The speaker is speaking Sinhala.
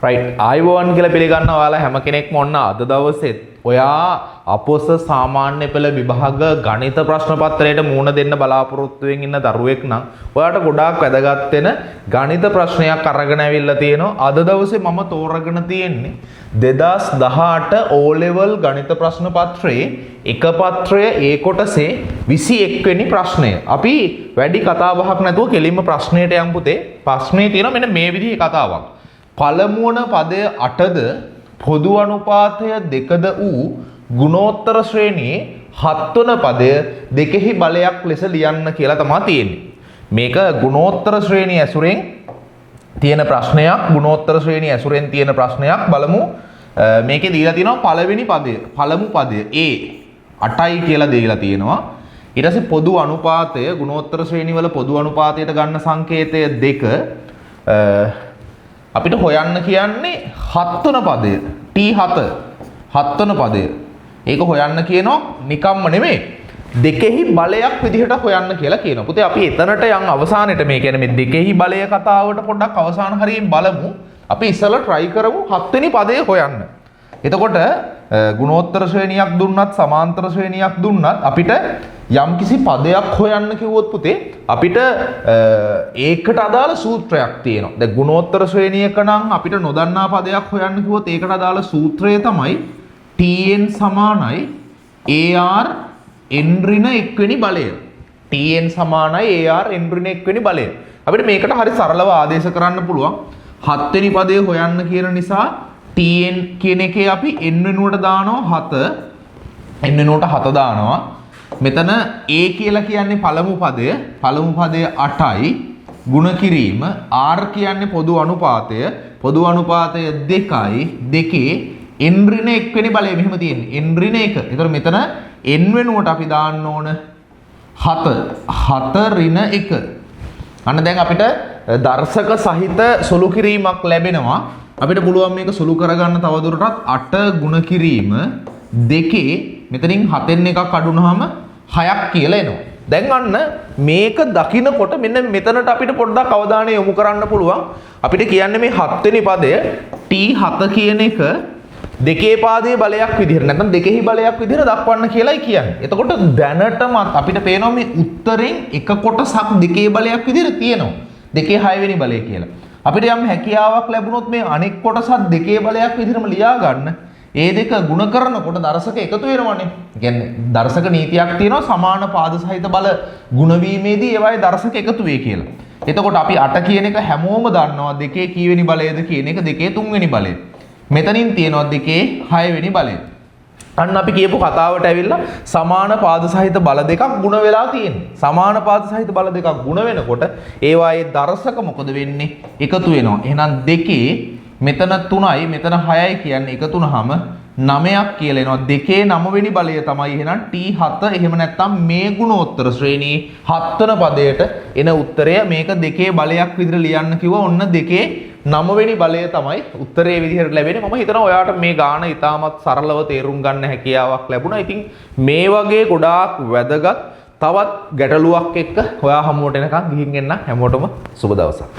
right ආයුබෝවන් කියලා පිළිගන්නවා ඔයාලා හැම කෙනෙක්ම ඔන්න අද දවසෙත් ඔයා අපොස සාමාන්‍ය පෙළ විභාග ගණිත ප්‍රශ්න පත්‍රයට මුහුණ දෙන්න බලාපොරොත්තු වෙමින් ඉන්න දරුවෙක් නම් ඔයාට ගොඩාක් වැදගත් වෙන ගණිත ප්‍රශ්නයක් අරගෙන ඇවිල්ලා තියෙනවා. අද දවසේ මම තෝරගෙන තියෙන්නේ 2018 O level ගණිත ප්‍රශ්න පත්‍රයේ එක පත්‍රය ඒ කොටසේ 21 වෙනි ප්‍රශ්නය. අපි වැඩි කතා බහක් නැතුව කෙලින්ම ප්‍රශ්නයට යමු පුතේ. ප්‍රශ්නේ තියෙනවා මෙන්න මේ විදිහේ කතාවක්. පළමුවන පදය 8ද පොදු අනුපාතය 2ද වූ ගුණෝත්තර ශ්‍රේණියේ 7 වන පදය දෙකෙහි බලයක් ලෙස ලියන්න කියලා තමයි තියෙන්නේ. මේක ගුණෝත්තර ශ්‍රේණිය ඇසුරෙන් තියෙන ප්‍රශ්නයක්. ගුණෝත්තර ශ්‍රේණිය ඇසුරෙන් තියෙන ප්‍රශ්නයක් බලමු. මේකේ දීලා තියෙනවා පළවෙනි පදය. පළමු පදය A 8යි කියලා දීලා තියෙනවා. ඊට පස්සේ පොදු අනුපාතය ගුණෝත්තර ශ්‍රේණි වල පොදු අනුපාතයට ගන්න සංකේතය 2 අපිට හොයන්න කියන්නේ 7 වන පදය T7 7 වන පදය. ඒක හොයන්න කියනවා නිකම්ම නෙමෙයි. දෙකෙහි බලයක් විදිහට හොයන්න කියලා කියනවා. පුතේ අපි එතනට යන් අවසානෙට මේ කියන්නේ මේ දෙකෙහි බලය කතාවට පොඩ්ඩක් අවසාන හරියෙන් බලමු. අපි ඉස්සෙල්ලා try කරමු 7 වෙනි පදය හොයන්න. එතකොට ගුණෝත්තර ශ්‍රේණියක් දුන්නත් සමාන්තර ශ්‍රේණියක් දුන්නත් අපිට යම්කිසි පදයක් හොයන්න කිව්වොත් පුතේ අපිට ඒකට අදාළ සූත්‍රයක් තියෙනවා. දැන් ගුණෝත්තර ශ්‍රේණියක නම් අපිට නොදන්නා පදයක් හොයන්න කිව්වොත් ඒකට අදාළ සූත්‍රය තමයි Tn සමානයි AR n ඍණ 1 වෙනි බලය. Tn සමානයි AR n ඍණ 1 වෙනි බලය. අපිට මේකට හරි සරලව ආදේශ කරන්න පුළුවන්. 7 වෙනි පදය හොයන්න කියන නිසා Tn කියන එකේ අපි n වෙනුවට දානවා 7. n වෙනුවට 7 දානවා. මෙතන A කියලා කියන්නේ පළමු පදය. පළමු පදය 8යි. ගුණ කිරීම R කියන්නේ පොදු අනුපාතය. පොදු අනුපාතය 2යි. දෙකේ n ඍණ 1 වෙනි බලය මෙහෙම තියෙන්නේ. n ඍණ 1. ඒතර මෙතන n වෙනුවට අපි දාන්න ඕන 7. 7 ඍණ 1. අන්න දැන් අපිට දර්ශක සහිත සුළු කිරීමක් ලැබෙනවා. අපිට පුළුවන් මේක සුළු කරගන්න තවදුරටත් 8 ගුණ කිරීම දෙකේ මෙතනින් 7න් එකක් අඩු වුනහම 6ක් කියලා එනවා. දැන් අන්න මේක දකිනකොට මෙන්න මෙතනට අපිට පොඩ්ඩක් අවධානය යොමු කරන්න පුළුවන්. අපිට කියන්නේ මේ 7 වෙනි පදය T7 කියන එක දෙකේ පාදයේ බලයක් විදිහට නැත්නම් දෙකෙහි බලයක් විදිහට දක්වන්න කියලායි කියන්නේ. එතකොට දැනටම අපිට පේනවා මේ උත්තරෙන් එක කොටසක් දෙකේ බලයක් විදිහට තියෙනවා. දෙකේ 6 වෙනි බලය කියලා. අපිට යම් හැකියාවක් ලැබුණොත් මේ අනෙක් කොටසත් දෙකේ බලයක් විදිහටම ලියා ගන්න. ඒ දෙක ಗುಣ කරනකොට දර්ශක එකතු වෙනවනේ. කියන්නේ දර්ශක නීතියක් තියෙනවා සමාන පාද සහිත බල ಗುಣ වීමේදී ඒවායේ දර්ශක එකතු වේ කියලා. එතකොට අපි 8 කියන එක හැමෝම දන්නවා දෙකේ කීවෙනි බලයද කියන එක දෙකේ 3 වෙනි බලය. මෙතනින් තියෙනවා දෙකේ 6 වෙනි බලය. අන්න අපි කියපු කතාවට ඇවිල්ලා සමාන පාද සහිත බල දෙකක් ಗುಣ වෙලා තියෙනවා. සමාන පාද සහිත බල දෙකක් ಗುಣ වෙනකොට ඒවායේ දර්ශක මොකද වෙන්නේ? එකතු වෙනවා. එහෙනම් දෙකේ මෙතන 3යි මෙතන 6යි කියන්නේ එකතු වුනහම 9ක් කියලා එනවා. දෙකේ 9 වෙනි බලය තමයි එහෙනම් T7. එහෙම නැත්නම් මේ ගුණෝත්තර ශ්‍රේණියේ 7 වෙනි පදයට එන උත්තරය මේක දෙකේ බලයක් විදිහට ලියන්න කිව්වා. ඔන්න දෙකේ 9 වෙනි බලය තමයි උත්තරයේ විදිහට ලැබෙන්නේ. මම හිතනවා ඔයාට මේ ගාන ඉතාමත් සරලව තේරුම් ගන්න හැකියාවක් ලැබුණා. ඉතින් මේ වගේ ගොඩාක් වැදගත් තවත් ගැටලුවක් එක්ක ඔයා හමුවට එනකන් ගිහින් එන්න. හැමෝටම සුබ දවසක්.